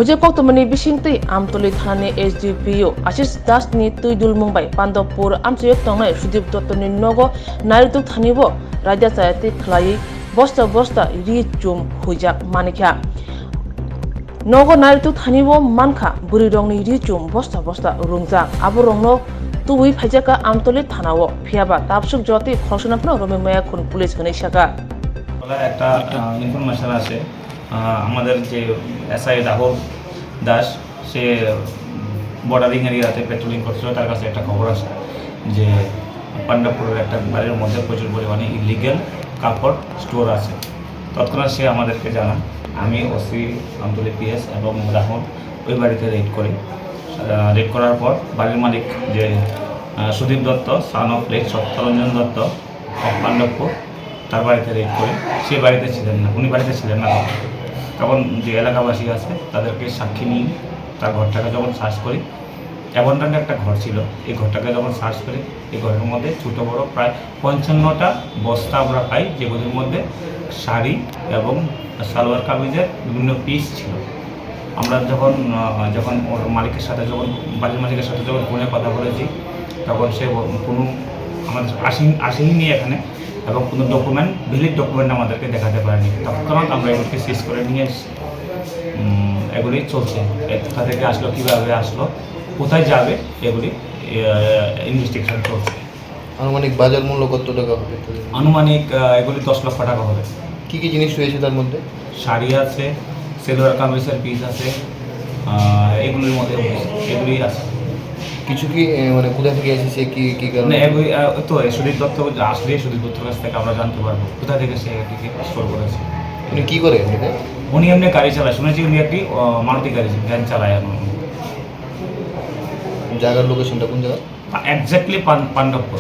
Hujai Koktomani Bishingti Amtoli Thane SDPO Ashish Das ni Tuidul Mumbai Pandapur Amchayok Tongnai Sudip Dotoni Nogo Narituk Thanibo Raja Sayati Khlai Bosta Ri Chum Hujak Manikya Nogo Narituk Thanibo Manka Burirongni Ri Chum Bosta Rungja Aburongno Tuwi Phajaka Amtoli Thanawo Phiaba Tapsuk Joti Khosonapno Romemaya Khun Police Ganishaka একটা information আছে আমাদের যে SI Rahul Das সে bordering এরিয়াতে patrolling করছিল তার কাছে একটা খবর আসে যে পান্ডাপুরের একটা বাড়ির মধ্যে প্রচুর পরিমাণে ইলিগ্যাল কাপড় স্টোর আছে। তৎক্ষণাৎ সে আমাদেরকে জানায়, আমি ওসি আমতলী পিএস এবং রাহুল ওই বাড়িতে রেড করি। রেড করার পর বাড়ির মালিক যে Sudip Dutta son of late Satyaranjan Dutta of Pandabpur তার বাড়িতে রেড করি। সে বাড়িতে ছিলেন না, উনি বাড়িতে ছিলেন না। তখন যে এলাকাবাসী আছে তাদেরকে সাক্ষী নিয়ে তার ঘরটাকে যখন সার্চ করি, অ্যাবান্ডন্ড একটা ঘর ছিল, এই ঘরটাকে যখন সার্চ করি এই ঘরের মধ্যে ছোটো বড়ো প্রায় 55টা বস্তা আমরা পাই, যেগুলির মধ্যে শাড়ি এবং সালোয়ার কামিজের বিভিন্ন পিস ছিল। আমরা যখন ওর মালিকের সাথে বাড়ির মালিকের সাথে যখন ফোনে কথা বলেছি তখন সে কোনো আমাদের আসেনি এখানে এবং কোনো ভ্যালিড ডকুমেন্ট আমাদেরকে দেখাতে পারেনি। তৎক্ষণাৎ আমরা এগুলিকে সিজ করে নিয়ে এসেছি। এগুলি চলছে, কোথা থেকে আসলো, কীভাবে আসলো, কোথায় যাবে, এগুলি ইনভেস্টিগেশন চলছে। আনুমানিক বাজার মূল্য কত টাকা হবে? আনুমানিক এগুলি 10 লক্ষ টাকা হবে। কী কী জিনিস রয়েছে তার মধ্যে? শাড়ি আছে, সেলোয়ার কামিজের পিস আছে, এগুলির মধ্যে এগুলি আছে। কিছু কি মানে কোথা থেকে এসেছে, কি কারণে? এগুলি তো সুদীপ দত্ত আসলে সুদীপ দত্তের কাছ থেকে আমরা জানতে পারবো কোথা থেকে সে এটিকে স্টোর করেছে। উনি কী করে? উনি এমনি গাড়ি চালায়, শুনেছি উনি একটি মারুতি ভ্যান চালায়। জায়গার লোকেশনটা কোন জায়গা? এক্স্যাক্টলি পান্ডবপুর।